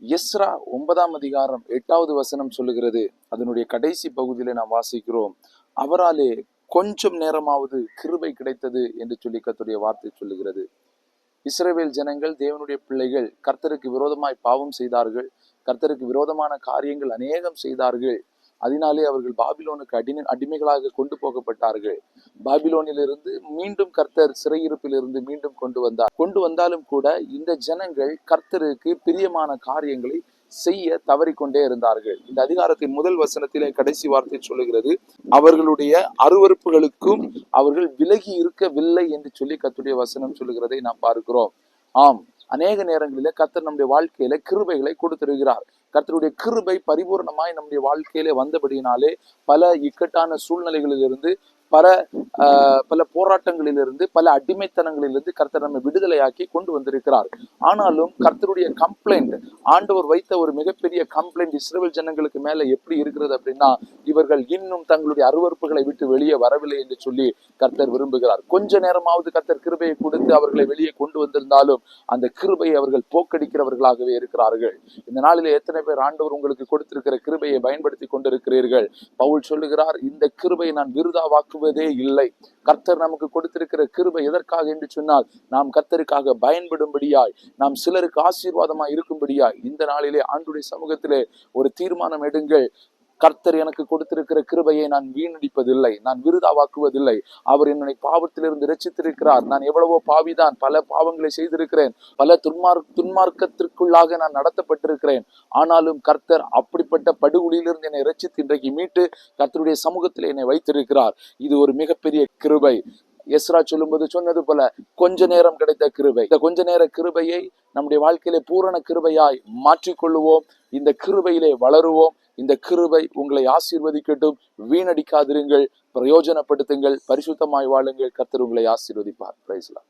Ezra 9ஆம் அதிகாரம் 8வது வசனம் சொல்லுகிறது. அதனுடைய கடைசி பகுதியில நாம் வாசிக்கிறோம், அவராலே கொஞ்சம் நேரமாவது கிருபை கிடைத்தது என்று சொல்லி கர்த்தருடைய வார்த்தை சொல்லுகிறது. இஸ்ரவேல் ஜனங்கள், தேவனுடைய பிள்ளைகள் கர்த்தருக்கு விரோதமாய் பாவம் செய்தார்கள். கர்த்தருக்கு விரோதமான காரியங்கள் அநேகம் செய்தார்கள். அதனாலே அவர்கள் பாபிலோனுக்கு அடிமைகளாக கொண்டு போகப்பட்டார்கள். பாபிலோனிலிருந்து மீண்டும் கர்த்தர் சிறையிருப்பிலிருந்து மீண்டும் கொண்டு வந்தாலும் கூட இந்த ஜனங்கள் கர்த்தருக்கு பிரியமான காரியங்களை செய்ய தவறிக்கொண்டே இருந்தார்கள். இந்த அதிகாரத்தின் முதல் வசனத்திலே கடைசி வார்த்தை சொல்லுகிறது, அவர்களுடைய அருவருப்புகளுக்கும் அவர்கள் விலகி இருக்கவில்லை என்று சொல்லி கர்த்தருடைய வசனம் சொல்லுகிறதை நாம் பார்க்கிறோம். ஆம், அநேக நேரங்களில கர்த்தர் நம்முடைய வாழ்க்கையில கிருபைகளை கொடுத்திருக்கிறார். கர்த்தருடைய கிருபை பரிபூர்ணமாய் நம்முடைய வாழ்க்கையிலே வந்தபடியினாலே பல இக்கட்டான சூழ்நிலைகளிலிருந்து, பல போராட்டங்களிலிருந்து, பல அடிமைத்தனங்களிலிருந்து கர்த்தர் நம்மை விடுதலையாக்கி கொண்டு வந்திருக்கிறார். ஆனாலும் கர்த்தருடைய கம்ப்ளைண்ட், ஆண்டவர் வைத்த ஒரு மிகப்பெரிய கம்ப்ளைண்ட் இஸ்ரவேல் ஜனங்களுக்கு மேல எப்படி இருக்கிறது அப்படின்னா, இவர்கள் இன்னும் தங்களுடைய அருவருப்புகளை விட்டு வெளியே வரவில்லை என்று சொல்லி கர்த்தர் விரும்புகிறார். கொஞ்ச நேரமாவது கர்த்தர் கிருபையை கொடுத்து அவர்களை வெளியே கொண்டு வந்திருந்தாலும் அந்த கிருபையை அவர்கள் போக்கடிக்கிறவர்களாகவே இருக்கிறார்கள். இந்த நாளிலே எத்தனை பேர் ஆண்டவர் உங்களுக்கு கொடுத்திருக்கிற கிருபையை பயன்படுத்தி கொண்டிருக்கிறீர்கள்? பவுல் சொல்லுகிறார், இந்த கிருபையை நான் விருதாவாக்குவதே இல்லை. கர்த்தர் நமக்கு கொடுத்திருக்கிற கிருபை எதற்காக என்று சொன்னால், நாம் கர்த்தருக்காக பயன்படும்படியாய், நாம் சிலருக்கு ஆசீர்வாதமாய் இருக்கும்படியாய். இந்த நாளிலே ஆண்டுடைய சமூகத்திலே ஒரு தீர்மானம் எடுங்கள். கர்த்தர் எனக்கு கொடுத்திருக்கிற கிருபையை நான் வீணடிப்பதில்லை, நான் விருதாவாக்குவதில்லை. அவர் என்னை பாவத்திலிருந்து இரட்சித்திருக்கிறார். நான் எவ்வளவோ பாவிதான், பல பாவங்களை செய்திருக்கிறேன், பல துன்மார்க்கத்திற்குள்ளாக நான் நடத்தப்பட்டிருக்கிறேன். ஆனாலும் கர்த்தர் அப்படிப்பட்ட படுகொலியிலிருந்து என்னை இரட்சித்து இன்றைக்கு மீட்டு கர்த்தருடைய சமூகத்தில் என்னை வைத்திருக்கிறார். இது ஒரு மிகப்பெரிய கிருபை. எஸ்ரா சொல்லும்போது சொன்னது போல, கொஞ்ச நேரம் கிடைத்த கிருபை. இந்த கொஞ்ச நேர கிருபையை நம்முடைய வாழ்க்கையிலே பூரண கிருபையாய் மாற்றிக்கொள்ளுவோம். இந்த கிருபையிலே வளருவோம். இந்த கிருபை உங்களை ஆசீர்வதிக்கட்டும். வீணடிக்காதிருங்கள், பிரயோஜனப்படுத்துங்கள், பரிசுத்தமாய் வாழுங்கள். கர்த்தர் உங்களை ஆசீர்வதிப்பார். Praise the Lord.